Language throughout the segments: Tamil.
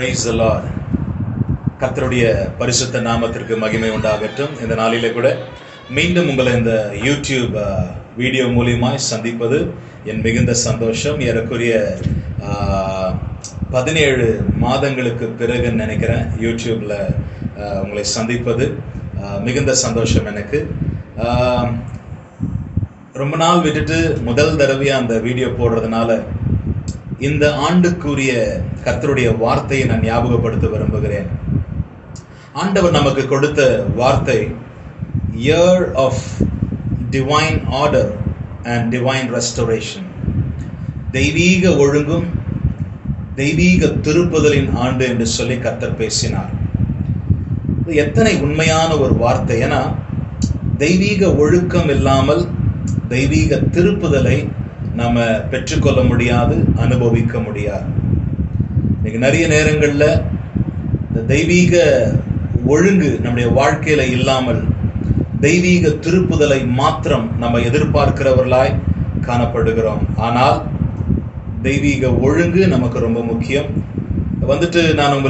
Praise the Lord. கர்த்தருடைய பரிசுத்த நாமத்திற்கு மகிமை உண்டாகட்டும். இந்த நாளிலே கூட மீண்டும் உங்களை இந்த யூடியூப் வீடியோ மூலியமாய் சந்திப்பது என் மிகுந்த சந்தோஷம். ஏறக்குரிய 17 மாதங்களுக்கு பிறகு நினைக்கிறேன் யூடியூப்ல உங்களை சந்திப்பது மிகுந்த சந்தோஷம் எனக்கு. ரொம்ப நாள் விட்டுட்டு முதல் தடவையாக அந்த வீடியோ போடுறதுனால இந்த ஆண்டுக்குரிய கர்த்தருடைய வார்த்தையை நான் ஞாபகப்படுத்த விரும்புகிறேன். ஆண்டவர் நமக்கு கொடுத்த வார்த்தை year of divine order and divine restoration. தெய்வீக ஒழுங்கும் தெய்வீக திருப்புதலின் ஆண்டு என்று சொல்லி கர்த்தர் பேசினார். இது எத்தனை உண்மையான ஒரு வார்த்தை. ஏன்னா தெய்வீக ஒழுக்கம் இல்லாமல் தெய்வீக திருப்புதலை நம்ம பெற்றுக்கொள்ள முடியாது, அனுபவிக்க முடியாது. இன்னைக்கு நிறைய நேரங்களில் இந்த தெய்வீக ஒழுங்கு நம்முடைய வாழ்க்கையில இல்லாமல் தெய்வீக திருப்புதலை மாத்திரம் நம்ம எதிர்பார்க்கிறவர்களாய் காணப்படுகிறோம். ஆனால் தெய்வீக ஒழுங்கு நமக்கு ரொம்ப முக்கியம். நான்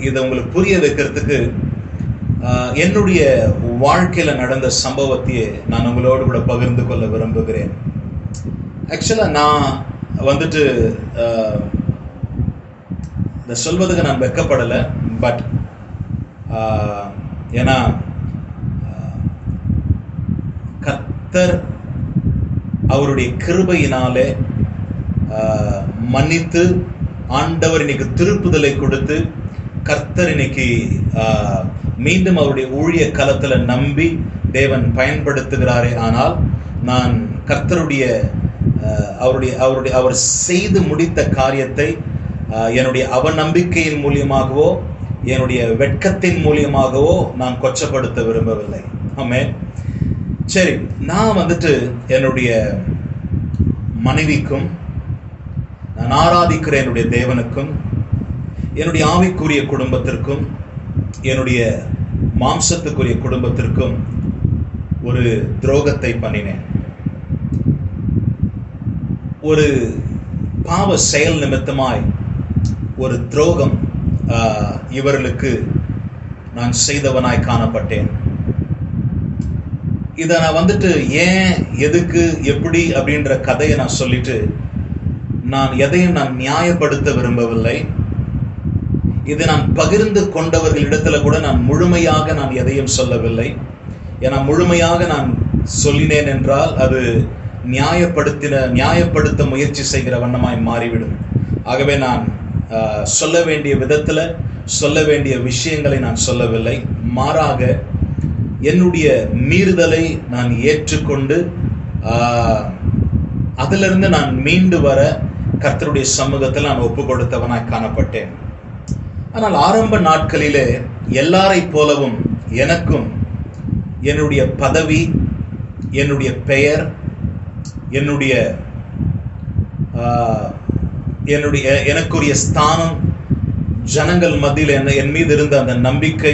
இதை உங்களுக்கு புரிய வைக்கிறதுக்கு என்னுடைய வாழ்க்கையில நடந்த சம்பவத்தையே நான் உங்களோடு கூட பகிர்ந்து கொள்ள விரும்புகிறேன். ஆக்சுவலாக நான் இதை சொல்வதுக்கு நான் வெட்கப்படலை. பட் ஏன்னா கர்த்தர் அவருடைய கிருபையினாலே மன்னித்து ஆண்டவர் இன்னைக்கு திருப்புதலை கொடுத்து கர்த்தர் இன்னைக்கு மீண்டும் அவருடைய ஊழிய களத்துல நம்பி தேவன் பயன்படுத்துகிறாரே. ஆனால் நான் கர்த்தருடைய அவர் செய்து முடித்த காரியத்தை என்னுடைய அவநம்பிக்கையின் மூலியமாகவோ என்னுடைய வெட்கத்தின் மூலியமாகவோ நான் கொச்சப்படுத்த விரும்பவில்லை. ஆமென். சரி, நான் என்னுடைய மனைவிக்கும் நான் ஆராதிக்கிற என்னுடைய தேவனுக்கும் என்னுடைய ஆவிக்குரிய குடும்பத்திற்கும் என்னுடைய மாம்சத்துக்குரிய குடும்பத்திற்கும் ஒரு துரோகத்தை பண்ணினேன். ஒரு பாவ செயல் நிமித்தமாய் ஒரு துரோகம் இவர்களுக்கு நான் செய்தவனாய் காணப்பட்டேன். இதை நான் ஏன் எதுக்கு எப்படி அப்படின்ற கதையை நான் சொல்லிட்டு நான் எதையும் நான் நியாயப்படுத்த விரும்பவில்லை. இதை நான் பகிர்ந்து கொண்டவர்களிடத்துல கூட நான் முழுமையாக நான் எதையும் சொல்லவில்லை. ஏன்னா முழுமையாக நான் சொல்லினேன் என்றால் அது நியாயப்படுத்த முயற்சி செய்கிற வண்ணமாய் மாறிவிடும். ஆகவே நான் சொல்ல வேண்டிய விதத்துல சொல்ல வேண்டிய விஷயங்களை நான் சொல்லவில்லை. மாறாக என்னுடைய மீறுதலை நான் ஏற்றுக்கொண்டு அதிலிருந்து நான் மீண்டு வர கர்த்தருடைய சமூகத்தில் நான் ஒப்பு கொடுத்தவனாய் காணப்பட்டேன். ஆனால் ஆரம்ப நாட்களிலே எல்லாரை போலவும் எனக்கும் என்னுடைய பதவி, என்னுடைய பெயர், எனக்குரிய ஸ்தானம், ஜனங்கள் மத்தியில் என் மீது இருந்த அந்த நம்பிக்கை,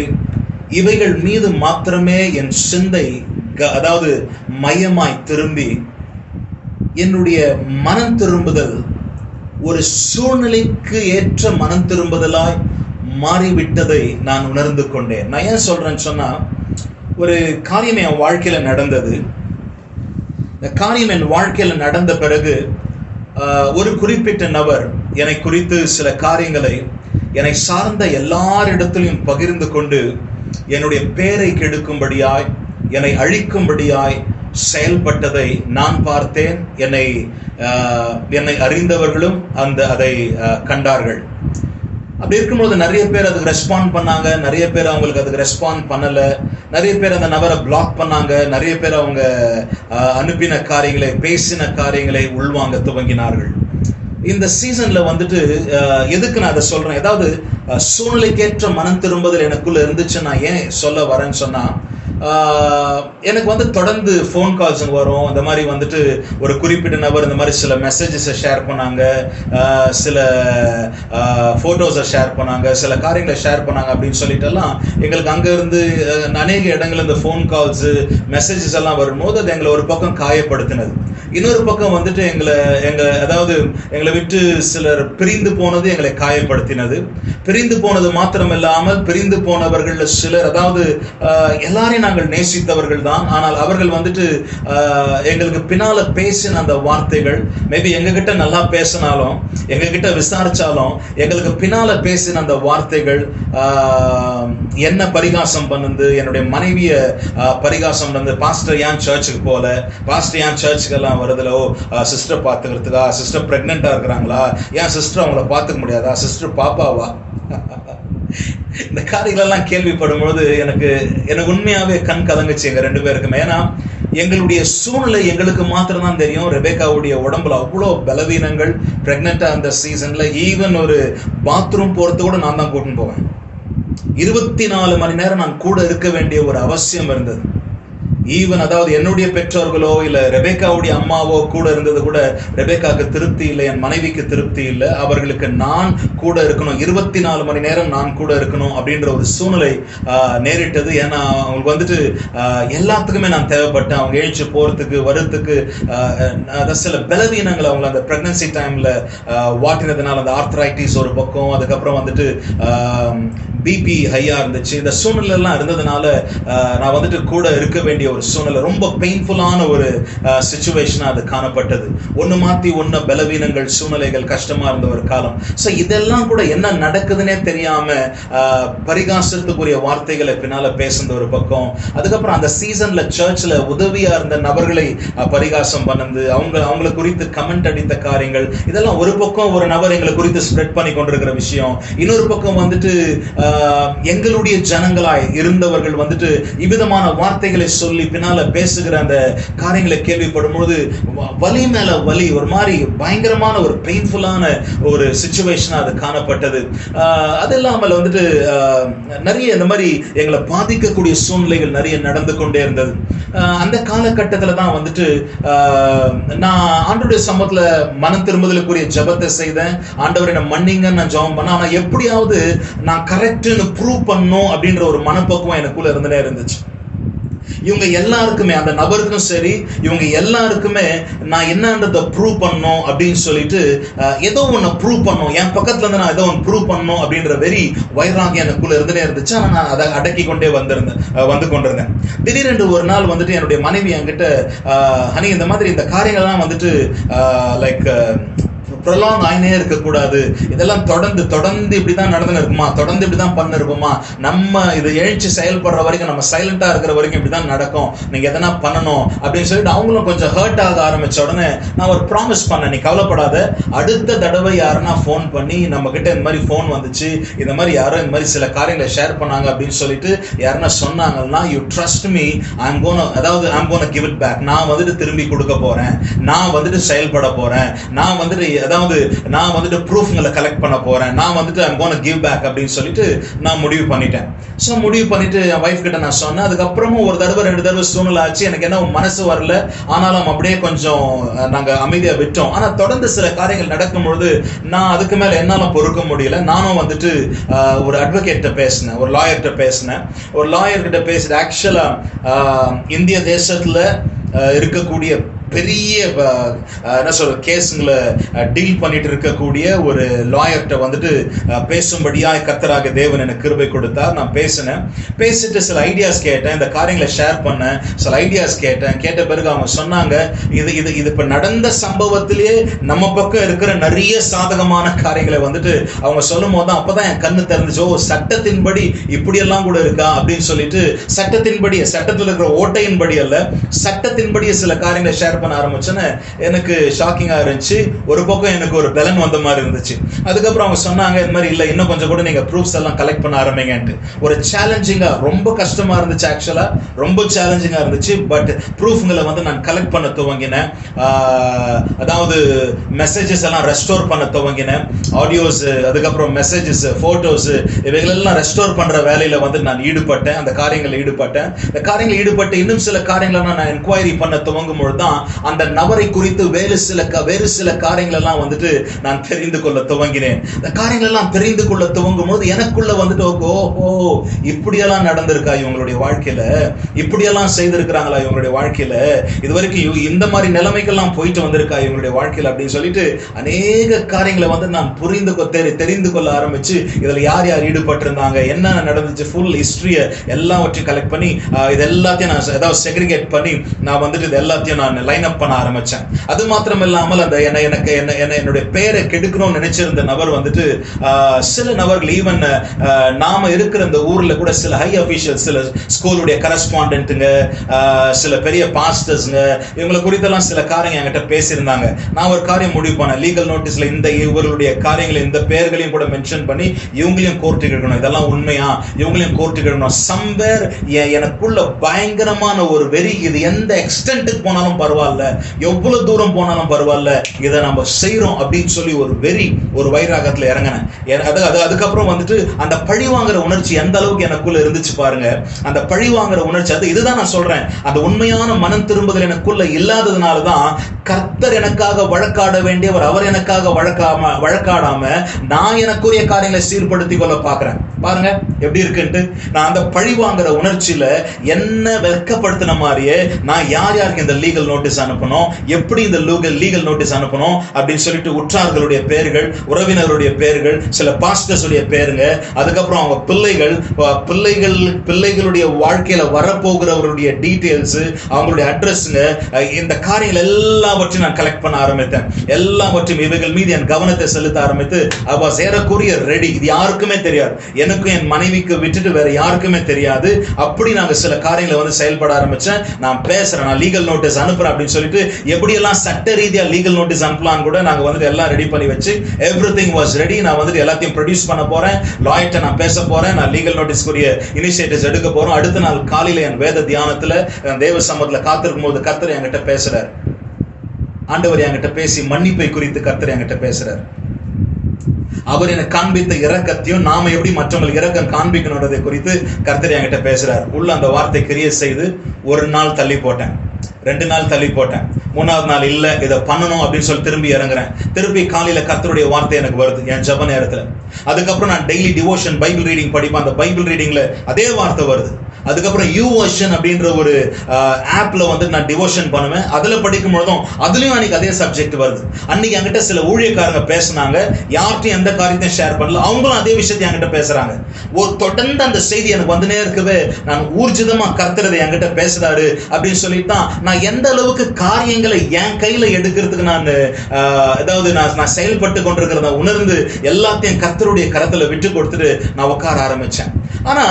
இவைகள் மீது மாத்திரமே என் சிந்தை மையமாய் திரும்பி என்னுடைய மனம் திரும்புதல் ஒரு சூழ்நிலைக்கு ஏற்ற மனம் திரும்புதலாய் மாறிவிட்டதை நான் உணர்ந்து கொண்டேன். நான் ஏன் சொல்றேன்னு சொன்னா, ஒரு காரியம் என் வாழ்க்கையில நடந்தது. இந்த காரியம் என் வாழ்க்கையில நடந்த பிறகு ஒரு குறிப்பிட்ட நபர் என்னை குறித்து சில காரியங்களை என்னை சார்ந்த எல்லாரிடத்திலும் பகிர்ந்து கொண்டு என்னுடைய பெயரை கெடுக்கும்படியாய், என்னை அழிக்கும்படியாய் செயல்பட்டதை நான் பார்த்தேன். என்னை அறிந்தவர்களும் அதை கண்டார்கள். அப்படி இருக்கும்போது நிறைய பேர் அதுக்கு ரெஸ்பாண்ட் பண்ணாங்க, நிறைய பேர் அவங்களுக்கு அதுக்கு ரெஸ்பாண்ட் பண்ணல, நிறைய பேர் அந்த நபரை பிளாக் பண்ணாங்க, நிறைய பேர் அவங்க அனுப்பின காரியங்களை, பேசின காரியங்களை உள்வாங்க துவங்கினார்கள். இந்த சீசன்ல எதுக்கு நான் அதை சொல்றேன், ஏதாவது சூழ்நிலைக்கேற்ற மனம் திரும்புதல் எனக்குள்ள இருந்துச்சு. நான் ஏன் சொல்ல வரேன்னு சொன்னா, எனக்கு தொடர்ந்து ஃபோன் கால்ஸ் வரும். இந்த மாதிரி ஒரு குறிப்பிட்ட நபர் இந்த மாதிரி சில மெசேஜஸை ஷேர் பண்ணாங்க, சில ஃபோட்டோஸை ஷேர் பண்ணாங்க, சில காரியங்களை ஷேர் பண்ணாங்க அப்படின்னு சொல்லிட்டுலாம் எங்களுக்கு அங்கேருந்து அநேக இடங்கள் இந்த ஃபோன் கால்ஸு மெசேஜஸ் எல்லாம் வரும்போது அது எங்களை ஒரு பக்கம் காயப்படுத்தினது. இன்னொரு பக்கம் வந்துட்டு எங்களை விட்டு சிலர் பிரிந்து போனது எங்களை காயப்படுத்தினது. பிரிந்து போனது மாத்திரமில்லாமல் பிரிந்து போனவர்கள் சிலர், அதாவது எல்லாரையும் நாங்கள் நேசித்தவர்கள் தான், ஆனால் அவர்கள் வந்துட்டு எங்களுக்கு பின்னால பேசின அந்த வார்த்தைகள், மேபி எங்ககிட்ட நல்லா பேசினாலும் எங்ககிட்ட விசாரிச்சாலும் எங்களுக்கு பின்னால பேசின அந்த வார்த்தைகள் என்ன பரிகாசம் பண்ணுது, என்னுடைய மனைவிய பரிகாசம் பண்ணது. பாஸ்டர் ஏன் சர்ச்சுக்கு போல, பாஸ்டர் ஏன் சர்ச்சுக்கு எல்லாம் வருதுல, சிஸ்டர் பார்த்துக்கிறதுக்கா, சிஸ்டர் பிரெக்னெண்டா இருக்கிறாங்களா, ஏன் சிஸ்டர் அவங்கள பார்த்துக்க முடியாதா, சிஸ்டர் பாப்பாவா? இந்த காரியங்களெல்லாம் கேள்விப்படும் பொழுது எனக்கு உண்மையாவே கண் கலங்குச்சு எங்க 2 பேருக்குமே. ஏன்னா எங்களுடைய சூழ்நிலை எங்களுக்கு மாத்திரம் தான் தெரியும். ரெபேக்காவுடைய உடம்புல அவ்வளோ பலவீனங்கள். பிரெக்னெண்டா அந்த சீசன்ல ஈவன் ஒரு பாத்ரூம் போறது கூட நான் தான் கூட்டின்னு போவேன். 24 மணி நேரம் நான் கூட இருக்க வேண்டிய ஒரு அவசியம் இருந்தது. ஈவன் அதாவது என்னுடைய பெற்றோர்களோ இல்ல ரெபேக்காவுடைய அம்மாவோ கூட இருந்தது கூட ரெபேக்காவுக்கு திருப்தி இல்லை, என் மனைவிக்கு திருப்தி இல்லை. அவர்களுக்கு நான் கூட இருக்கணும், 24 மணி நேரம் நான் கூட இருக்கணும் அப்படின்ற ஒரு சூழ்நிலை நேரிட்டது. ஏன்னா அவங்களுக்கு வந்துட்டு எல்லாத்துக்குமே நான் தேவைப்பட்டேன். அவங்க எழுச்சி போறதுக்கு வரத்துக்கு சில பலவீனங்கள் அவங்க அந்த பிரெக்னன்சி டைம்ல வாட்டினதுனால அந்த ஆர்த்ரைட்டிஸ் ஒரு பக்கம், அதுக்கப்புறம் வந்துட்டு பிபி ஹையா இருந்துச்சு. இந்த சூழ்நிலை எல்லாம் இருந்ததுனால நான் வந்துட்டு கூட இருக்க வேண்டிய ஒரு சூழ்நிலை, ரொம்ப பெயின்ஃபுல்லான ஒரு சிச்சுவேஷனா அது காணப்பட்டது. ஒண்ணு மாத்தி ஒண்ணு பலவீனங்கள், சூழ்நிலைகள் கஷ்டமா இருந்த ஒரு காலம். ஸோ இதெல்லாம் கூட என்ன நடக்குதுன்னே தெரியாம பரிகாசத்துக்குரிய வார்த்தைகளை பின்னால பேசுன ஒரு பக்கம், அதுக்கப்புறம் அந்த சீசன்ல சர்ச்ல உதவியா இருந்த நபர்களை பரிகாசம் பண்ணது, அவங்களை குறித்து கமெண்ட் அடித்த காரியங்கள், இதெல்லாம் ஒரு பக்கம் ஒரு நபர் எங்களை குறித்து ஸ்ப்ரெட் பண்ணி கொண்டிருக்கிற விஷயம். இன்னொரு பக்கம் வந்துட்டு எங்களுடைய ஜனங்களாய் இருந்தவர்கள் வந்துட்டு இவ்விதமான வார்த்தைகளை சொல்லி பின்னால பேசுகிற அந்த காரியங்களை கேள்விப்படும் பொழுது வலி மேல வலி, ஒரு மாதிரி பயங்கரமான ஒரு பெயின்ஃபுல்லான ஒரு சிச்சுவேஷனா அது காணப்பட்டது. அது இல்லாமல் வந்துட்டு நிறைய இந்த மாதிரி எங்களை பாதிக்கக்கூடிய சூழ்நிலைகள் நிறைய நடந்து கொண்டே இருந்தது. அந்த காலகட்டத்துல தான் வந்துட்டு நான் ஆண்டவருடைய சமூகத்துல மனம் திரும்புதலுக்குரிய ஜெபத்தை செய்தேன். ஆண்டவரை நான் மன்னிங்கன்னு நான் ஜெபம் பண்ணேன். ஆனா எப்படியாவது நான் கரெக்ட்னு ப்ரூவ் பண்ணணும் அப்படின்ற ஒரு மனப்பக்குவம் எனக்குள்ள இருந்துட்டே இருந்துச்சு. இவங்க எல்லாருக்குமே, அந்த நபருக்கும் சரி இவங்க எல்லாருக்குமே நான் என்னன்றதை ப்ரூவ் பண்ணணும் அப்படின்னு சொல்லிட்டு ஏதோ ஒன்று ப்ரூவ் பண்ணணும், என் பக்கத்துல இருந்து நான் ஏதோ ஒன்று ப்ரூவ் பண்ணணும் அப்படின்ற வெறி வைராகியம் எனக்குள்ள இருந்துட்டே இருந்துச்சு. ஆனால் நான் அதை அடக்கி கொண்டே வந்து கொண்டிருந்தேன். திடீரென்று ஒரு நாள் வந்துட்டு என்னுடைய மனைவி என்கிட்ட, ஹனி இந்த மாதிரி இந்த காரியங்கள்லாம் வந்துட்டு லைக் ப்ரொலாங் ஆயினே இருக்கக்கூடாது, இதெல்லாம் தொடர்ந்து இப்படிதான் நடந்துன்னு இருக்குமா, தொடர்ந்து இப்படிதான் பண்ணிருப்போமா, நம்ம இது எழுச்சி செயல்படுற வரைக்கும், நம்ம சைலண்டா இருக்கிற வரைக்கும் இப்படிதான் நடக்கும், நீங்க எதனா பண்ணணும் அப்படின்னு சொல்லிட்டு அவங்களும் கொஞ்சம் ஹர்ட் ஆக ஆரம்பிச்ச உடனே நான் ஒரு ப்ராமிஸ் பண்ணேன், நீ கவலைப்படாத, அடுத்த தடவை யாருன்னா ஃபோன் பண்ணி நம்ம கிட்ட இந்த மாதிரி ஃபோன் வந்துச்சு, இந்த மாதிரி யாரோ இந்த மாதிரி சில காரியங்களை ஷேர் பண்ணாங்க அப்படின்னு சொல்லிட்டு யாருன்னா சொன்னாங்கன்னா, you trust me, I'm gonna give it back, நான் வந்துட்டு திரும்பி கொடுக்க போறேன், நான் வந்துட்டு செயல்பட போறேன், நான் வந்துட்டு ப்ரூஃப்களை கலெக்ட் பண்ண போறேன், நான் வந்துட்டு ஐம் கோனா கிவ் பேக் அப்படின்னு சொல்லிட்டு நான் முடிவு பண்ணிட்டேன். ஸோ முடிவு பண்ணிட்டு என் வைஃப் கிட்ட நான் சொன்னேன். அதுக்கப்புறமும் ஒரு தடவை 2 தடவை சூழ்நிலை ஆச்சு, எனக்கு என்ன மனசு வரல, ஆனாலும் அப்படியே கொஞ்சம் நாங்க அமைதியா விட்டோம். ஆனா தொடர்ந்து சில காரியங்கள் நடக்கும் பொழுது நான் அதுக்கு மேல என்னால பொறுக்க முடியல. நானும் வந்துட்டு ஒரு அட்வொகேட்ட பேசினேன், ஒரு லாயர்கிட்ட பேசினேன். ஒரு லாயர்கிட்ட பேசிட்டு ஆக்சுவலா இந்திய தேசத்துல இருக்கக்கூடிய பெரிய என்ன சொல்ற கேஸுங்களை டீல் பண்ணிட்டு இருக்கக்கூடிய ஒரு லாயர்கிட்ட வந்துட்டு பேசும்படியாக கர்த்தராகிய தேவன் எனக்கு கிருபை கொடுத்தார். நான் பேசிட்டு சில ஐடியாஸ் கேட்டேன், இந்த காரியங்களை ஷேர் பண்ணேன், சில ஐடியாஸ் கேட்ட பிறகு அவங்க சொன்னாங்க, இது இப்ப நடந்த சம்பவத்திலேயே நம்ம பக்கம் இருக்கிற நிறைய சாதகமான காரியங்களை வந்துட்டு அவங்க சொல்லும் போது தான் அப்பதான் என் கண்ணு தெரிஞ்சுச்சு, ஓ சட்டத்தின்படி இப்படியெல்லாம் கூட இருக்கா அப்படின்னு சொல்லிட்டு, சட்டத்தில் இருக்கிற ஓட்டையின்படி அல்ல, சட்டத்தின்படி சில காரியங்களை ஷேர் பண்ண ஆரம்பிச்சேன்னு எனக்கு ஷாக்கிங்கா இருந்துச்சு. ஒரு பக்கம் எனக்கு ஒரு பலன் வந்த மாதிரி இருந்துச்சு. அதுக்கப்புறம் அவங்க சொன்னாங்க, இந்த மாதிரி இல்ல, இன்னும் கொஞ்சம் கூட நீங்க ப்ரூஃப்ஸ் எல்லாம் கலெக்ட் பண்ண ஆரம்பிங்கன்ட்டு. ஒரு சேலஞ்சிங்கா, ரொம்ப கஷ்டமா இருந்துச்சு, ஆக்சுவலா ரொம்ப சேலஞ்சிங்கா இருந்துச்சு. பட் ப்ரூஃப்களை வந்து நான் கலெக்ட் பண்ண துவங்கினேன். அதாவது மெசேஜஸ் எல்லாம் ரெஸ்டோர் பண்ண துவங்கினேன், ஆடியோஸ், அதுக்கப்புறம் மெசேஜஸ், போட்டோஸ், இவைகளெல்லாம் ரெஸ்டோர் பண்ற வேலையில வந்து நான் ஈடுபட்டேன். அந்த காரியங்களில் ஈடுபட்டு இன்னும் சில காரியங்களை நான் என்கொயரி பண்ண துவங்கும் பொழுது தான் அந்த நபரை குறித்து வேறு சில காரியங்கள் எல்லாம் வந்துட்டு நான் தெரிந்து கொள்ள துவங்கினேன். இந்த காரியங்கள் எல்லாம் தெரிந்து கொள்ள துவங்கும் போது எனக்குள்ள வந்துட்டு ஓஹோ, இப்படியெல்லாம் நடந்திருக்கா இவங்களுடைய வாழ்க்கையில, இப்படியெல்லாம் செய்திருக்கிறாங்களா இவங்களுடைய வாழ்க்கையில, இது வரைக்கும் இந்த மாதிரி நிலைமைக்கெல்லாம் போயிட்டு வந்திருக்கா இவங்களுடைய வாழ்க்கையில அப்படின்னு சொல்லிட்டு அநேக காரியங்களை வந்து நான் தெரிந்து கொள்ள ஆரம்பிச்சு இதுல யார் யார் ஈடுபட்டிருந்தாங்க, என்ன நடந்துச்சு, ஃபுல் ஹிஸ்டரிய எல்லாவற்றையும் கலெக்ட் பண்ணி இது எல்லாத்தையும் நான் ஏதாவது செக்ரிகேட் பண்ணி நான் வந்துட்டு இது எல்லாத்தையும் நான் லைன் அப் பண்ண ஆரம்பிச்சேன். அது மாத்திரம் இல்லாமல் அந்த என்னுடைய பெயரை கெடுக்கணும்னு நினைச்சிருந்த நபர் வந்துட்டு சில நபர்கள் ஈவன் நாம இருக்கிற இந்த ஊர்ல கூட சில ஹை அபிஷியல், சில ஸ்கூலுடைய கரஸ்பாண்டன்ட்டுங்க, சில பெரிய பாஸ்டர்ஸ்ங்க, இவங்களை குறித்தெல்லாம் சில காரியங்கள் என்கிட்ட பேசியிருந்தாங்க. நான் ஒரு காரியம் முடிவு பண்ணேன், லீகல் நோட்டீஸ்ல இந்த இவர்களுடைய காரியங்களை இந்த பெயர்களையும் கூட மென்ஷன் பண்ணி இவங்களையும் கோர்ட்டுக்கு எடுக்கணும், இதெல்லாம் உண்மையா, இவங்களையும் கோர்ட்டுக்கு எடுக்கணும். சம்பேர் எனக்குள்ள பயங்கரமான ஒரு வெறி, இது எந்த எக்ஸ்டென்ட்டுக்கு போனாலும் பரவாயில்ல, எவ்வளவு தூரம் போனாலும் பரவாயில்ல, இதை நம்ம செய்யறோம் அப்படின்னு சொல்லி ஒரு வெறி, ஒரு வைராகத்துல இறங்கினேன். அதுக்கப்புறம் வந்துட்டு அந்த பழி வாங்குற உணர்ச்சி எந்த அளவுக்கு எனக்குள்ள இருந்துச்சு பாருங்க. அந்த பழி வாங்குற உணர்ச்சி, இதுதான் நான் சொல்றேன், அந்த உண்மையான மனம் திரும்புதல் எனக்குள்ள இல்லாததுனாலதான் கர்த்தர் எனக்காக வழக்காட வேண்டியவர் அவர் எனக்காக வழக்காடாம நான் எனக்குரிய காரியங்களை சீர்படுத்தி கொள்ள பாக்குறேன். பாருங்க எப்படி இருக்குன்ட்டு. நான் அந்த பழி வாங்குற உணர்ச்சியில என்ன வெட்கப்படுத்தின மாதிரியே நான் யாருக்கு இந்த லீகல் நோட்டீஸ் அனுப்பணும், எப்படி இந்த லீகல் நோட்டீஸ் அனுப்பணும் அப்படின்னு சொல்லிட்டு உற்றார்களுடைய பேர்கள், உறவினருடைய பேர்கள், சில பாஸ்டர்ஸுடைய பேருங்க, அதுக்கப்புறம் அவங்க பிள்ளைகளுடைய வாழ்க்கையில வரப்போகிறவருடைய டீடைல்ஸ், அவங்களுடைய அட்ரஸ்ங்க, இந்த காரியங்கள் எல்லாவற்றையும் நான் கலெக்ட் பண்ண ஆரம்பித்தேன். எல்லாவற்றையும் இவைகள் மீது என் கவனத்தை செலுத்த ஆரம்பித்து சேரக்கூடிய ரெடி. இது யாருக்குமே தெரியாது, எனக்கும் என் மனைவிக்கு விட்டுட்டு வேற யாருக்குமே தெரியாது. அப்படி நாங்க சில காரியங்களை வந்து செயல்பட ஆரம்பிச்சேன். நான் பேசுறேன், நான் லீகல் நோட்டீஸ் அனுப்புறேன் அப்படின்னு சொல்லிட்டு எப்படியெல்லாம் சட்ட ரீதியா லீகல் நோட்டீஸ் அனுப்பலாம் கூட நாங்க வந்து எல்லாம் ரெடி பண்ணி வச்சு எவ்ரிதிங் வாஸ் ரெடி. நான் வந்துட்டு எல்லாத்தையும் ப்ரொடியூஸ் பண்ண போறேன், லாயர்ட்ட நான் பேச போறேன், நான் லீகல் நோட்டீஸ்க்குரிய இனிஷியேட்டிவ்ஸ் எடுக்க போறோம். அடுத்த நாள் காலையில என் வேத தியானத்துல தேவ சமூகத்துல காத்திருக்கும் போது கர்த்தர் என்கிட்ட பேசுறார். ஆண்டவர் என்கிட்ட பேசி மன்னிப்பை குறித்து கர்த்தர் என்கிட்ட பேசுறார். அவர் எனக்கு காண்பித்த இரக்கத்தையும் நாம எப்படி மற்றவங்களுக்கு இரக்கம் காண்பிக்கணுன்றதை குறித்து கர்த்தர் என்கிட்ட பேசுறார். உள்ள அந்த வார்த்தை கிரியை செய்து ஒரு நாள் தள்ளி போட்டேன், 2 நாள் தள்ளி போட்டேன், 3ஆவது நாள் இல்ல இதை பண்ணணும் அப்படின்னு சொல்லி திரும்பி இறங்குறேன். திருப்பி காலையில கர்த்தருடைய வார்த்தை எனக்கு வருது என் ஜெப நேரத்துல. அதுக்கப்புறம் நான் டெய்லி டிவோஷன் பைபிள் ரீடிங் படிப்பேன். அந்த பைபிள் ரீடிங்ல அதே வார்த்தை வருது. அதுக்கப்புறம் YouVersion அப்படின்ற ஒரு ஆப்ல வந்து நான் டிவோஷன் பண்ணுவேன். அதுல படிக்கும் பொழுதும் அதுலயும் அன்னைக்கு அதே சப்ஜெக்ட் வருது. அன்னைக்கு என்கிட்ட சில ஊழியக்காரங்க பேசினாங்க, யார்கிட்டையும் எந்த காரியத்தையும் ஷேர் பண்ணல, அவங்களும் அதே விஷயத்தை என்கிட்ட பேசுறாங்க. ஒரு தொடர்ந்து அந்த செய்தி எனக்கு வந்துனே இருக்கவே நான் ஊர்ஜிதமா கர்த்தரதை என்கிட்ட பேசுறாரு அப்படின்னு சொல்லிட்டு நான் எந்த அளவுக்கு காரியங்களை என் கையில எடுக்கிறதுக்கு நான் அதாவது நான் செயல்பட்டு கொண்டிருக்கிறத உணர்ந்து எல்லாத்தையும் கர்த்தருடைய கரத்துல விட்டு கொடுத்துட்டு நான் உட்கார ஆரம்பிச்சேன். ஆனா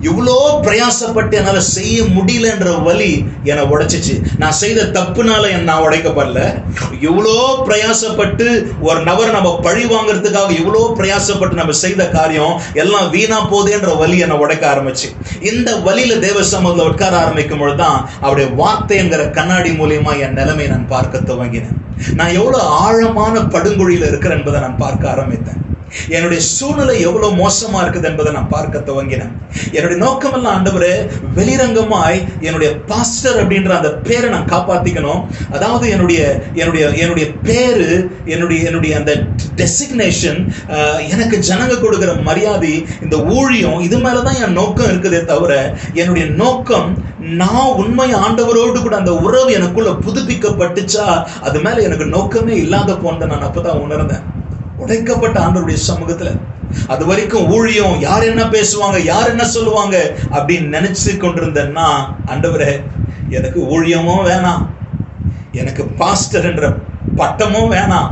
இவ்வளோ பிரயாசப்பட்டு என்னால செய்ய முடியலன்ற வலி என்னை உடைச்சிச்சு. நான் செய்த தப்புனால நான் உடைக்கப்படல, இவ்வளோ பிரயாசப்பட்டு ஒரு நபர் நம்ம பழி வாங்குறதுக்காக இவ்வளோ பிரயாசப்பட்டு நம்ம செய்த காரியம் எல்லாம் வீணா போதேன்ற வலி என்னை உடைக்க ஆரம்பிச்சு. இந்த வலியில தேவ சமூகத்துல உட்கார ஆரம்பிக்கும் பொழுதுதான் அவருடைய வார்த்தை என்கிற கண்ணாடி மூலியமா என் நிலைமை நான் பார்க்க துவங்கினேன். நான் எவ்வளவு ஆழமான படுங்கொழியில இருக்கிறேன் என்பதை நான் பார்க்க ஆரம்பித்தேன். என்னுடைய சூழ்நிலை எவ்வளவு மோசமா இருக்குது என்பதை நான் பார்க்க துவங்கினேன். என்னுடைய நோக்கம் எல்லாம் ஆண்டவரே வெளிரங்கமாய் என்னுடைய பாஸ்டர் அப்படின்ற அந்த பேரை நான் காப்பாத்திக்கணும். அதாவது என்னுடைய பேரு, என்னுடைய அந்த டெசிக்னேஷன், எனக்கு ஜனங்க கொடுக்கிற மரியாதை, இந்த ஊழியம், இது மேலதான் என் நோக்கம் இருக்குதே தவிர என்னுடைய நோக்கம் நான் உண்மை ஆண்டவரோடு கூட அந்த உறவு எனக்குள்ள புதுப்பிக்கப்பட்டுச்சா அது மேல எனக்கு நோக்கமே இல்லாத போன்ற நான் அப்பதான் உணர்ந்தேன். உடைக்கப்பட்ட ஆண்டவருடைய சமூகத்துல அது வரைக்கும் ஊழியம் யார் என்ன பேசுவாங்க, யார் என்ன சொல்லுவாங்க அப்படின்னு நினைச்சு கொண்டிருந்தேன்னா, ஆண்டவரே எனக்கு ஊழியமும் வேணாம், எனக்கு பாஸ்டர் என்ற பட்டமும் வேணாம்,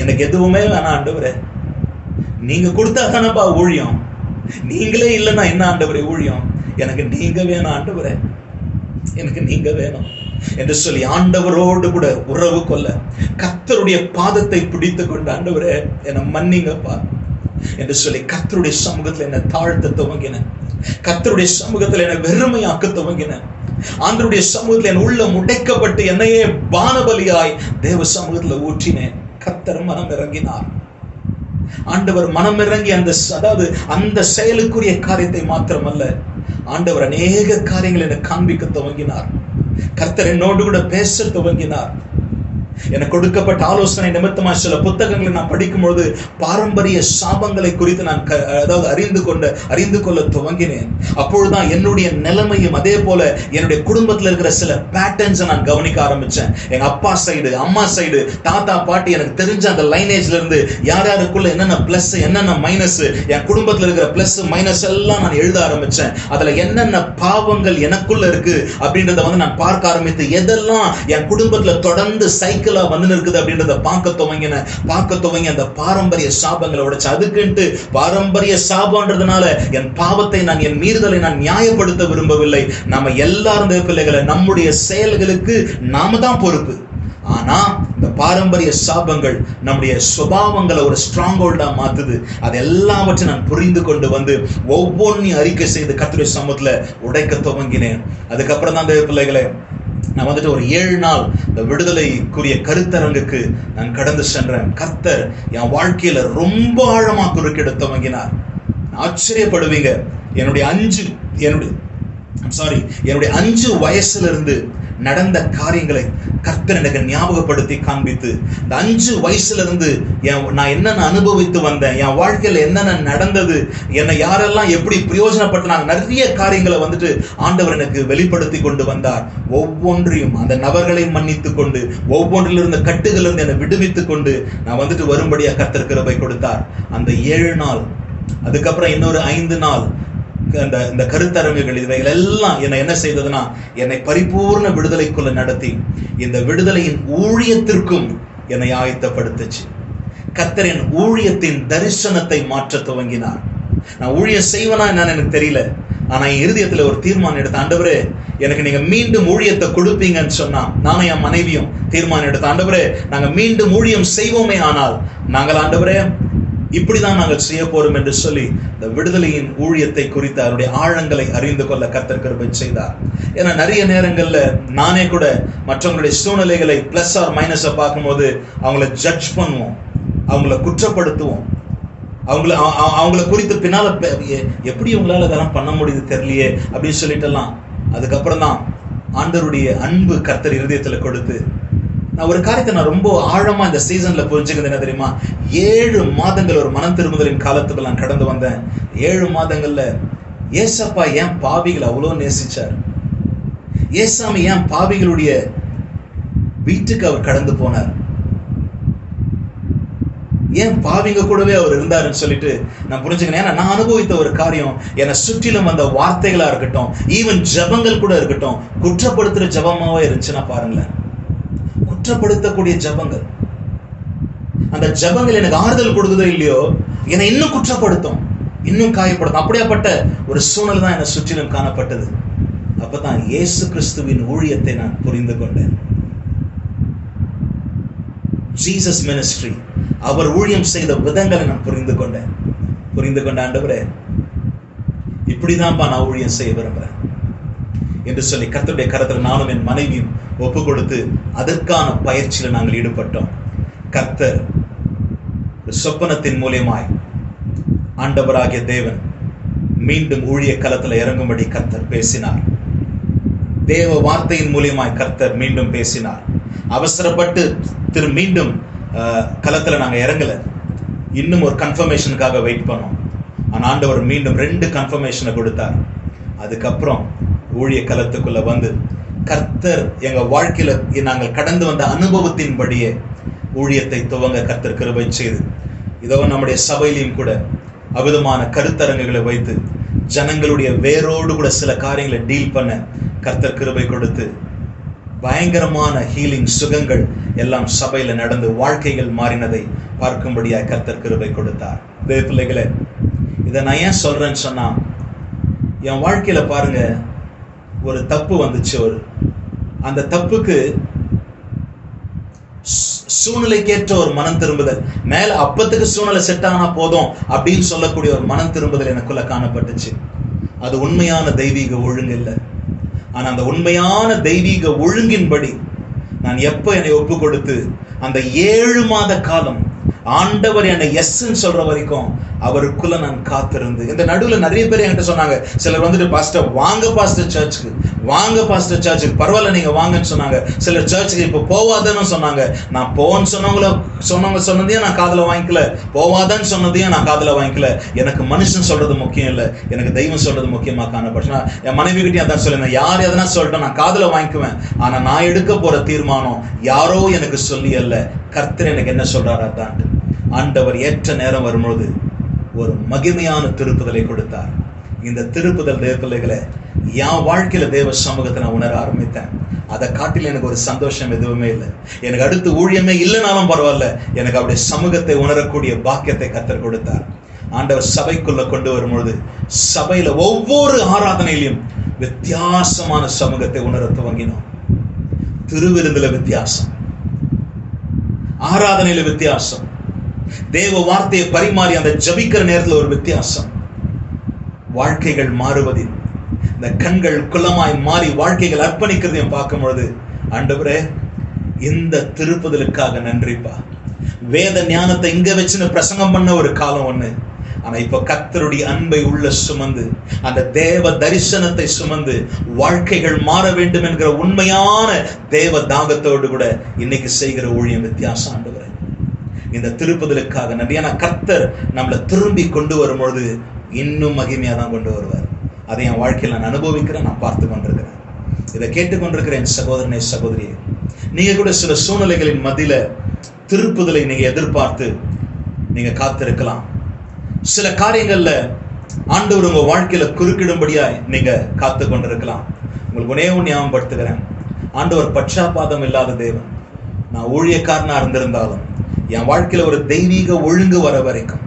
எனக்கு எதுவுமே வேணாம் ஆண்டவரே, நீங்க கொடுத்தா தானப்பா ஊழியம், நீங்களே இல்லைன்னா என்ன ஆண்டவரே ஊழியம், எனக்கு நீங்க வேணும் ஆண்டவரே, எனக்கு நீங்க வேணும் என்று சொல்லி ஆண்டவரோடு கூட உறவு கொள்ள கர்த்தருடைய பாதத்தை பிடித்து கொண்டு ஆண்டவரே என்னை மன்னிங்கப்பா என்று சொல்லி கர்த்தருடைய சமூகத்தில் என்னை தாழ்த்த துவங்கினேன். கர்த்தருடைய சமூகத்தில் என்னை வெறுமையாக்க துவங்கினேன். ஆண்டவருடைய சமூகத்தில் என் உள்ள முடைக்கப்பட்டு என்னையே பானபலியாய் தேவ சமூகத்தில் ஊற்றினேன். கர்த்தர் மனம் இறங்கினார். ஆண்டவர் மனம் இறங்கி அந்த செயலுக்குரிய காரியத்தை மாத்திரமல்ல, ஆண்டவர் அநேக காரியங்களை என்னை காண்பிக்க துவங்கினார். கர்த்தர் என்னோடு கூட பேச துவங்கினார். எனக்கு கொடுக்கப்பட்ட ஆலோசனை நிமித்தமா சில புத்தகங்களை நான் படிக்கும்போது பாரம்பரிய சாபங்களை குறித்து நான் அறிந்து கொள்ள துவங்கினேன். அப்பொழுதுதான் என்னுடைய நிலைமையும் அதே போல என்னுடைய குடும்பத்தில் இருக்கிற சில பேட்டர்ன்ஸை நான் கவனிக்க ஆரம்பிச்சேன். எங்க அப்பா சைடு, அம்மா சைடு, தாத்தா பாட்டி, எனக்கு தெரிஞ்ச அந்த லைனேஜ்ல இருந்து யார் யாருக்குள்ள என்னென்ன பிளஸ் என்னென்ன மைனஸ், என் குடும்பத்தில் இருக்கிற பிளஸ் மைனஸ் எல்லாம் நான் எழுத ஆரம்பிச்சேன். அதுல என்னென்ன பாவங்கள் எனக்குள்ள இருக்கு அப்படின்றத நான் பார்க்க ஆரம்பித்து, எதெல்லாம் என் குடும்பத்துல தொடர்ந்து சைக்கிளா வந்து இருக்குது அப்படின்றத பார்க்க துவங்கி அந்த பாரம்பரிய சாபங்களை உடைச்சு, அதுக்குன்ட்டு பாரம்பரிய சாபம்ன்றதுனால என் பாவத்தை நான், என் மீறுதலை நான் நியாயப்படுத்த விரும்பவில்லை. நம்ம எல்லாரும் பிள்ளைகளை, நம்முடைய செயல்களுக்கு நாம தான் பொறுப்பு. ஆனா இந்த பாரம்பரிய சாபங்கள் நம்முடைய சுபாவங்களை ஒரு ஸ்ட்ராங் ஹோல்டா மாத்துது. அது எல்லாவற்றையும் நான் புரிந்து கொண்டு வந்து ஒவ்வொன்றையும் அறிக்கை செய்து கர்த்தருடைய சமூகத்துல உடைக்க துவங்கினேன். அதுக்கப்புறம் தான் பிள்ளைகளை, நான் ஒரு 7 நாள் இந்த விடுதலைக்குரிய கருத்தரங்குக்கு நான் கடந்து சென்றேன். கர்த்தர் என் வாழ்க்கையில ரொம்ப ஆழமா குறுக்கிட துவங்கினார். ஆச்சரியப்படுவீங்க. என்னுடைய 5 வயசுல இருந்து நடந்த காரியங்களை கர்த்தர் எனக்கு ஞாபகப்படுத்தி காண்பித்து, இந்த 5 வயசுல இருந்து நான் என்னென்ன அனுபவித்து வந்தேன், என் வாழ்க்கையில என்னென்ன நடந்தது, என்னை யாரெல்லாம் எப்படி பிரயோஜனப்பட்டாங்க, நிறைய காரியங்களை ஆண்டவர் எனக்கு வெளிப்படுத்தி கொண்டு வந்தார். ஒவ்வொன்றையும் அந்த நபர்களை மன்னித்து கொண்டு, ஒவ்வொன்றிலிருந்து கட்டுகளிலிருந்து என்னை விடுவித்துக் கொண்டு நான் வரும்படியா கர்த்தர் கிருபை கொடுத்தார். அந்த 7 நாள், அதுக்கப்புறம் இன்னொரு 5 நாள் இந்த கருத்தரங்குகள், இவைகள் எல்லாம் என்ன செய்ததுன்னா, என்னை பரிபூர்ண விடுதலைக்குள்ள நடத்தி இந்த விடுதலையின் ஊழியத்திற்கும் என்னை ஆயத்தப்படுத்துச்சு. கர்த்தரின் ஊழியத்தின் தரிசனத்தை மாற்ற துவங்கினார். நான் ஊழியம் செய்வனா என்னன்னு எனக்கு தெரியல. ஆனா என் இருதயத்துல ஒரு தீர்மானம் எடுத்த, ஆண்டவரே எனக்கு நீங்க மீண்டும் ஊழியத்தை கொடுப்பீங்கன்னு சொன்னா, நானும் என் மனைவியும் தீர்மானம் எடுத்த, ஆண்டவரே நாங்க மீண்டும் ஊழியம் செய்வோமே, ஆனால் நாங்கள் ஆண்டவரே இப்படிதான் நாங்கள் செய்ய போறோம் என்று சொல்லி இந்த விடுதலையின் ஊழியத்தை குறித்து அவருடைய ஆழங்களை அறிந்து கொள்ள கர்த்தர் கிருபை செய்தார். ஏன்னா நிறைய நேரங்கள்ல நானே கூட மற்றவங்களுடைய சூழ்நிலைகளை பிளஸ் ஆர் மைனஸை பார்க்கும்போது அவங்கள ஜட்ஜ் பண்ணுவோம், அவங்கள குற்றப்படுத்துவோம், அவங்கள குறித்து பின்னால எப்படி உங்களால அதெல்லாம் பண்ண முடியுது தெரியலையே அப்படின்னு சொல்லிட்டுலாம். அதுக்கப்புறம் தான் ஆண்டவருடைய அன்பு கர்த்தர் இருதயத்துல கொடுத்து, நான் ஒரு காரியத்தை நான் ரொம்ப ஆழமா இந்த சீசன்ல புரிஞ்சுக்கிறது என்ன தெரியுமா, 7 மாதங்கள் ஒரு மனம் திரும்புதலின் காலத்துக்கு நான் கடந்து வந்தேன். 7 மாதங்கள்ல ஏசப்பா ஏன் பாவிகள் அவ்வளவு நேசிச்சார், ஏசாமி ஏன் பாவிகளுடைய வீட்டுக்கு அவர் கடந்து போனார், ஏன் பாவிங்க கூடவே அவர் இருந்தாருன்னு சொல்லிட்டு நான் புரிஞ்சுக்கிறேன். ஏன்னா நான் அனுபவித்த ஒரு காரியம், என்னை சுற்றிலும் அந்த வார்த்தைகளா இருக்கட்டும், ஈவன் ஜபங்கள் கூட இருக்கட்டும், குற்றப்படுத்துற ஜபமாவே இருந்துச்சுன்னா பாருங்களேன், குற்றப்படுத்தக்கூடிய ஜபங்கள், அந்த ஜபங்கள் எனக்கு ஆறுதல் கொடுக்குதோ இல்லையோ, என்னை இன்னும் குற்றப்படுத்தும், இன்னும் காயப்படுத்தும். அப்படியாப்பட்ட ஒரு சூழ்நிலை தான் என்னை சுற்றிலும் காணப்பட்டது. அப்பதான் இயேசு கிறிஸ்துவின் ஊழியத்தை நான் புரிந்து கொண்டேன். ஜீசஸ் மினிஸ்ட்ரி, அவர் ஊழியம் செய்த விதங்களை நான் புரிந்து கொண்ட ஆண்டவரே இப்படிதான்ப்பா நான் ஊழியம் செய்ய விரும்புறேன் என்று சொல்லி கர்த்தருடைய கரத்தில் நானும் என் மனைவியும் ஒப்பு கொடுத்து அதற்கான பயிற்சியில் நாங்கள் ஈடுபட்டோம். கர்த்தர் சொப்பனத்தின் மூலியமாய் ஆண்டவராகிய தேவன் மீண்டும் ஊழிய களத்தில் இறங்கும்படி கர்த்தர் பேசினார். தேவ வார்த்தையின் மூலியமாய் கர்த்தர் மீண்டும் பேசினார். அவசரப்பட்டு மீண்டும் களத்துல நாங்க இறங்கல, இன்னும் ஒரு கன்ஃபர்மேஷனுக்காக வெயிட் பண்ணோம். ஆனால் ஆண்டவர் மீண்டும் 2 கன்ஃபர்மேஷனை கொடுத்தார். அதுக்கப்புறம் ஊழிய களத்துக்குள்ள வந்து கர்த்தர் எங்க வாழ்க்கையில நாங்கள் கடந்து வந்த அனுபவத்தின்படியே ஊழியத்தை துவங்க கர்த்தர் கிருபை செய்து, இதோ நம்முடைய சபையிலையும் கூட அவிதமான கருத்தரங்குகளை வைத்து ஜனங்களுடைய வேரோடு கூட சில காரியங்களை டீல் பண்ண கர்த்தர் கிருபை கொடுத்து பயங்கரமான ஹீலிங் சுகங்கள் எல்லாம் சபையில நடந்து வாழ்க்கைகள் மாறினதை பார்க்கும்படியாக கர்த்தர் கிருபை கொடுத்தார். தேவ பிள்ளைகளே, இதை நான் ஏன் சொல்றேன்னு சொன்னா, என் வாழ்க்கையில பாருங்க ஒரு தப்பு வந்துச்சு. அந்த தப்புக்கு சூழ்நிலைக்கேற்ற ஒரு மனம் திரும்புதல், மேல அப்பத்துக்கு சூழ்நிலை செட் ஆனா போதும் அப்படின்னு சொல்லக்கூடிய ஒரு மனம் திரும்புதல் எனக்குள்ள காணப்பட்டுச்சு. அது உண்மையான தெய்வீக ஒழுங்கு இல்லை. ஆனா அந்த உண்மையான தெய்வீக ஒழுங்கின்படி நான் எப்ப என்னை ஒப்பு கொடுத்து அந்த 7 மாத காலம் ஆண்டவர் என்னை எஸ்ன்னு சொல்ற வரைக்கும் அவருக்குள்ள நான் காத்திருந்து. இந்த நடுவில் நிறைய பேர் என்கிட்ட சொன்னாங்க, சிலர் வந்துட்டு பாஸ்டர் வாங்க பாஸ்டர் சர்ச்சுக்கு, வாங்க பாஸ்டர் சர்ச்சுக்கு, பரவாயில்ல நீங்க வாங்கன்னு சொன்னாங்க. சிலர் சர்ச்சுக்கு இப்போ போவாதன்னு சொன்னாங்க. நான் போன்னு சொன்னதையும் நான் காதுல வாங்கிக்கல, போவாதன்னு சொன்னதையும் நான் காதுல வாங்கிக்கல. எனக்கு மனுஷன் சொல்றது முக்கியம் இல்லை, எனக்கு தெய்வம் சொல்றது முக்கியமா காணப்பட்டு என் மனைவி கிட்டே அதான் சொல்லியிருந்தேன், யார் எதனா சொல்லிட்டோம் நான் காதுல வாங்கிக்குவேன். ஆனா நான் எடுக்க போற தீர்மானம் யாரோ எனக்கு சொல்லி அல்ல, கர்த்தர் எனக்கு என்ன சொல்றாரு அதான். ஆண்டவர் ஏற்ற நேரம் வரும்போது ஒரு மகிமையான திருப்புதலை கொடுத்தார். இந்த திருப்புதல் தேவ பிள்ளைகளை என் வாழ்க்கையில தேவ சமூகத்தை நான் உணர ஆரம்பித்தேன். அதை காட்டில் எனக்கு ஒரு சந்தோஷம் எதுவுமே இல்லை. எனக்கு அடுத்து ஊழியமே இல்லைனாலும் பரவாயில்ல, எனக்கு அவருடைய சமூகத்தை உணரக்கூடிய பாக்கியத்தை கர்த்தர் கொடுத்தார். ஆண்டவர் சபைக்குள்ள கொண்டு வரும்பொழுது சபையில ஒவ்வொரு ஆராதனையிலும் வித்தியாசமான சமூகத்தை உணர துவங்கினோம். திருவிருந்துல வித்தியாசம், ஆராதனையில வித்தியாசம், தேவ வார்த்தையை பரிமாறி அந்த ஜபிக்கிற நேரத்தில் ஒரு வித்தியாசம். வாழ்க்கைகள் மாறுவதில் இந்த கண்கள் குலமாய் மாறி வாழ்க்கைகள் அர்ப்பணிக்கிறதையும் பார்க்கும் பொழுது ஆண்டவரே இந்த திருப்புதலுக்காக நன்றிப்பா. வேத ஞானத்தை இங்க வச்சுன்னு பிரசங்கம் பண்ண ஒரு காலம் ஒண்ணு, ஆனா இப்ப கர்த்தருடைய அன்பை உள்ள சுமந்து அந்த தேவ தரிசனத்தை சுமந்து வாழ்க்கைகள் மாற வேண்டும் என்கிற உண்மையான தேவ தாகத்தோடு கூட இன்னைக்கு செய்கிற ஊழியம் வித்தியாசம். ஆண்டவரே இந்த திருப்புதலுக்காக நன்றி. ஆனா கர்த்தர் நம்மளை திரும்பி கொண்டு வரும்பொழுது இன்னும் மகிமையா தான் கொண்டு வருவார். அதை என் வாழ்க்கையில் நான் அனுபவிக்கிறேன், நான் பார்த்து கொண்டிருக்கிறேன். இதை கேட்டுக்கொண்டிருக்கிறேன் என் சகோதரனே சகோதரியே, நீங்க கூட சில சூழ்நிலைகளின் மத்தியில திருப்புதலை நீங்க எதிர்பார்த்து நீங்க காத்திருக்கலாம். சில காரியங்கள்ல ஆண்டவர் உங்க வாழ்க்கையில குறுக்கிடும்படியா நீங்க காத்து கொண்டிருக்கலாம். உங்களுக்கு ஒன்னே ஒன்று ஞாபகப்படுத்துகிறேன், ஆண்டவர் பட்சாபாதம் இல்லாத தேவன். நான் ஊழியக்காரனா இருந்திருந்தாலும் என் வாழ்க்கையில ஒரு தெய்வீக ஒழுங்கு வர வரைக்கும்,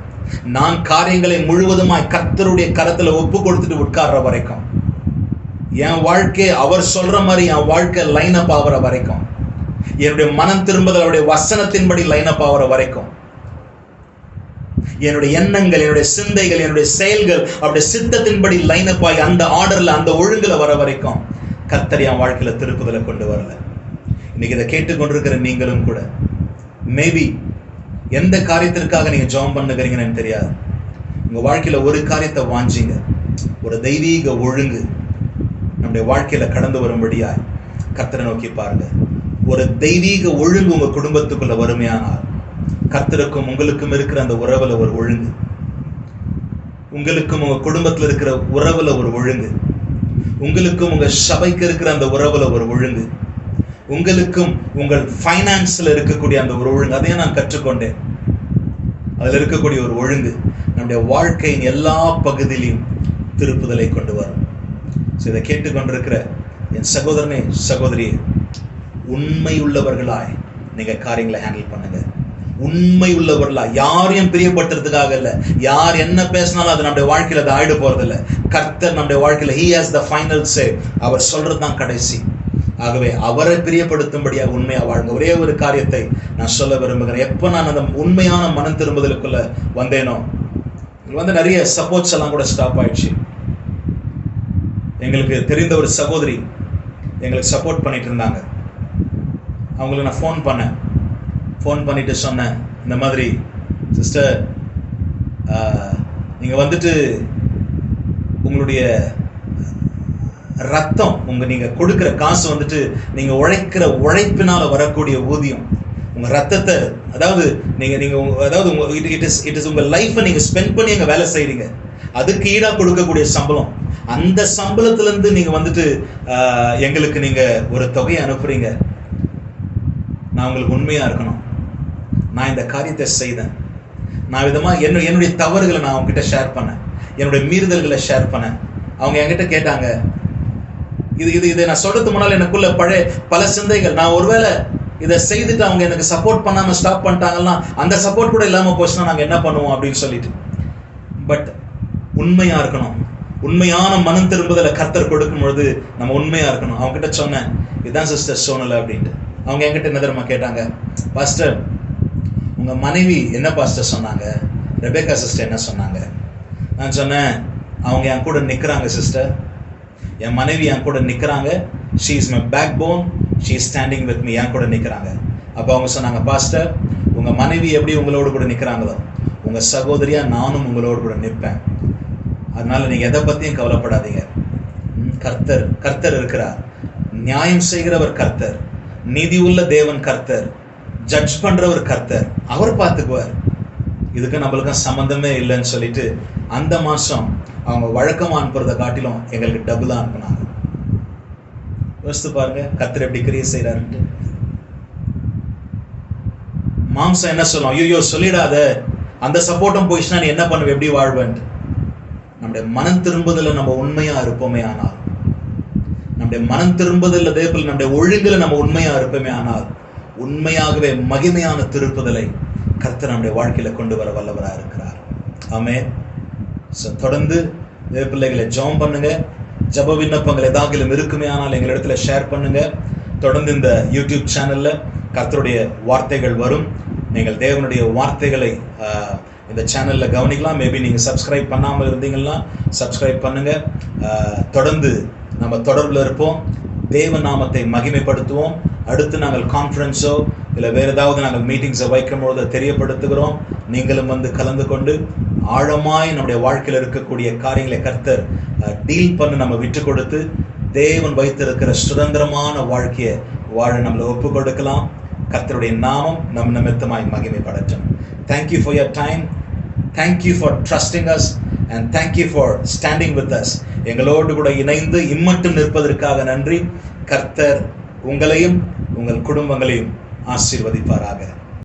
நான் காரியங்களை முழுவதுமாய் கர்த்தருடைய கரத்துல ஒப்பு கொடுத்துட்டு உட்கார்ற வரைக்கும், என் வாழ்க்கை அவர் சொல்ற மாதிரி என் வாழ்க்கை லைன் அப் ஆகிற வரைக்கும், என்னுடைய மனம் திரும்புதல் அவருடைய வசனத்தின்படி லைன் அப் ஆகிற வரைக்கும், என்னுடைய எண்ணங்கள், என்னுடைய சிந்தைகள், என்னுடைய செயல்கள் அவருடைய சித்தத்தின்படி லைன் அப் ஆகி அந்த ஆர்டர்ல அந்த ஒழுங்குல வர வரைக்கும் கர்த்தர் என் வாழ்க்கையில திருப்புதலை கொண்டு வரல. இன்னைக்கு இதை கேட்டுக்கொண்டிருக்கிற நீங்களும் கூட மேபி எந்த காரியத்திற்காக நீங்க ஜெபம் பண்ணுகிறீங்கன்னு எனக்கு தெரியாது. உங்க வாழ்க்கையில ஒரு காரியத்தை வாஞ்சிங்க, ஒரு தெய்வீக ஒழுங்கு நம்முடைய வாழ்க்கையில கடந்து வரும்படியா கர்த்தரை நோக்கி பாருங்க. ஒரு தெய்வீக ஒழுங்கு உங்க குடும்பத்துக்குள்ள வறுமையானால் கர்த்தருக்கும் உங்களுக்கும் இருக்கிற அந்த உறவுல ஒரு ஒழுங்கு, உங்களுக்கும் உங்க குடும்பத்துல இருக்கிற உறவுல ஒரு ஒழுங்கு, உங்களுக்கும் உங்க சபைக்கு இருக்கிற அந்த உறவுல ஒரு ஒழுங்கு, உங்களுக்கும் உங்கள் ஃபைனான்ஸ்ல இருக்கக்கூடிய அந்த ஒரு ஒழுங்கு, அதையும் நான் கற்றுக்கொண்டேன். அதுல இருக்கக்கூடிய ஒரு ஒழுங்கு நம்முடைய வாழ்க்கையின் எல்லா பகுதியிலையும் திருப்புதலை கொண்டு வரும். இதை கேட்டுக்கொண்டிருக்கிற என் சகோதரனே சகோதரியே, உண்மை உள்ளவர்களாய் நீங்க காரியங்களை ஹேண்டில் பண்ணுங்க. உண்மை உள்ளவர்களா, யாரையும் பிரியப்படுத்துறதுக்காக இல்ல, யார் என்ன பேசினாலும் அது நம்முடைய வாழ்க்கையில அது ஆயிட போறது இல்லை. கர்த்தர் நம்முடைய வாழ்க்கையில he has the final say, அவர் சொல்றதுதான் கடைசி. ஆகவே அவரை பிரியப்படுத்தும்படியாக உண்மையா வாழ்ங்க. ஒரே ஒரு காரியத்தை நான் சொல்ல விரும்புகிறேன். எப்ப நான் அந்த உண்மையான மனம் திரும்புதலுக்குள்ள வந்தேனோ, நிறைய சப்போர்ட்ஸ் எல்லாம் கூட ஸ்டாப் ஆயிடுச்சு. எங்களுக்கு தெரிந்த ஒரு சகோதரி எங்களுக்கு சப்போர்ட் பண்ணிட்டு இருந்தாங்க. அவங்களுக்கு நான் ஃபோன் பண்ணிட்டு சொன்னேன், இந்த மாதிரி சிஸ்டர், நீங்க வந்துட்டு உங்களுடைய ரத்தம், நீங்க கொடுக்கிற காசு வந்துட்டு நீங்க உழைக்கிற உழைப்பினால வரக்கூடிய ஊதியம், உங்க ரத்தத்தை, அதாவது இட் இஸ் உங்க லைஃபை நீங்க ஸ்பெண்ட் பண்ணி அங்க வேலை செய்றீங்க, அதுக்கு ஈடா கொடுக்கக்கூடிய சம்பளம், அந்த சம்பளத்துல இருந்து நீங்க வந்துட்டு எங்களுக்கு நீங்க ஒரு தொகையை அனுப்புறீங்க. நான் உங்களுக்கு உண்மையா இருக்கணும், நான் இந்த காரியத்தை செய்தேன், நான் விதமா என்னுடைய தவறுகளை நான் அவங்க கிட்ட ஷேர் பண்ணேன், என்னுடைய மீறுதல்களை ஷேர் பண்ணேன். அவங்க என்கிட்ட கேட்டாங்க, இதை நான் சொல்றதுக்கு முன்னால எனக்குள்ள பல சிந்தைகள், நான் ஒருவேளை இதை செய்துட்டு அவங்க எனக்கு சப்போர்ட் பண்ணாம ஸ்டாப் பண்ணிட்டாங்கன்னா, அந்த சப்போர்ட் கூட இல்லாம போச்சுன்னா நாங்க என்ன பண்ணுவோம் அப்படின்னு சொல்லிட்டு. பட் உண்மையா இருக்கணும், உண்மையான மனம் திரும்புதலை கர்த்தர் கொடுக்கும் பொழுது நம்ம உண்மையா இருக்கணும். அவங்க கிட்ட சொன்னேன், இதுதான் சிஸ்டர் சோனல் அப்படின்ட்டு. அவங்க என்கிட்ட என்ன தெரியுமா கேட்டாங்க, பாஸ்டர் உங்க மனைவி என்ன பாஸ்டர் சொன்னாங்க, ரெபேக்கா சிஸ்டர் என்ன சொன்னாங்க? நான் சொன்னேன், அவங்க என் கூட நிக்கிறாங்க சிஸ்டர், என் மனைவி என் கூட நிக்கிறாங்க, she is my backbone, she is standing with me, என் கூட நிக்கிறாங்க. அப்போ அவங்க சொன்னாங்க, பாஸ்டர் உங்க மனைவி எப்படி உங்களோடு கூட நிற்கிறாங்களோ, உங்க சகோதரியா நானும் உங்களோடு கூட நிற்பேன். அதனால நீங்க எதை பத்தியும் கவலைப்படாதீங்க. கர்த்தர் இருக்கிறார். நியாயம் செய்கிறவர் கர்த்தர், நீதி உள்ள தேவன் கர்த்தர், ஜட்ஜ் பண்றவர் கர்த்தர். அவர் பார்த்துக்குவார். இதுக்கு நம்மளுக்கும் சம்பந்தமே இல்லைன்னு சொல்லிட்டு அந்த மாசம் அவங்க வழக்கமா அனுப்புறதை காட்டிலும் எங்களுக்கு டபுளா அனுப்புனாங்க. யோசித்து பாருங்க கர்த்தர் எப்படி கிரியை செய்யறாருன்ட்டு. மாம்சம் என்ன சொல்லும், ஐயோ சொல்லிடாத, அந்த சப்போர்ட்டும் போயிடுச்சுன்னா நீ என்ன பண்ணுவ, எப்படி வாழ்வேன்ட்டு. நம்முடைய மனம் திரும்புதல நம்ம உண்மையா இருப்போமே ஆனால், நம்முடைய மனம் திரும்புதல் அதேபோல் நம்முடைய ஒழுங்குல நம்ம உண்மையா இருப்போமே ஆனால், உண்மையாகவே மகிமையான திருப்புதலை கர்த்தர் நம்முடைய வாழ்க்கையில கொண்டு வர வல்லவராக இருக்கிறார். ஆமென். தொடர்ந்து பிள்ளைகளை ஜெபம் பண்ணுங்க. ஜெப விண்ணப்பங்கள் ஏதாகிலும் இருக்குமே ஆனால் எங்கள் இடத்துல ஷேர் பண்ணுங்க. தொடர்ந்து இந்த யூடியூப் சேனல்ல கர்த்தருடைய வார்த்தைகள் வரும். நீங்கள் தேவனுடைய வார்த்தைகளை இந்த சேனல்ல கவனிக்கலாம். மேபி நீங்க சப்ஸ்கிரைப் பண்ணாமல் இருந்தீங்கன்னா சப்ஸ்கிரைப் பண்ணுங்க. தொடர்ந்து நம்ம தொடர்பில் இருப்போம். தேவ நாமத்தை மகிமைப்படுத்துவோம். அடுத்து நாங்கள் கான்ஃபரன்ஸோ இல்லை வேறு ஏதாவது நாங்கள் மீட்டிங்ஸை வைக்கும்போது தெரியப்படுத்துகிறோம். நீங்களும் வந்து கலந்து கொண்டு ஆழமாய் நம்முடைய வாழ்க்கையில் இருக்கக்கூடிய காரியங்களை கர்த்தர் டீல் பண்ண நம்ம விட்டு கொடுத்து தேவன் வைத்திருக்கிற சுதந்திரமான வாழ்க்கையை வாழ நம்மளை ஒப்பு கொடுக்கலாம். கர்த்தருடைய நாமம் நம் நிமித்தமாய் மகிமைப்படட்டும். Thank you for your time. Thank you for trusting us and thank you for standing with us. எங்களோடு கூட இணைந்து இம்மட்டும் நிற்பதற்காக நன்றி. கர்த்தர் உங்களையும் உங்கள் குடும்பங்களையும் ஆசீர்வதிப்பாராக.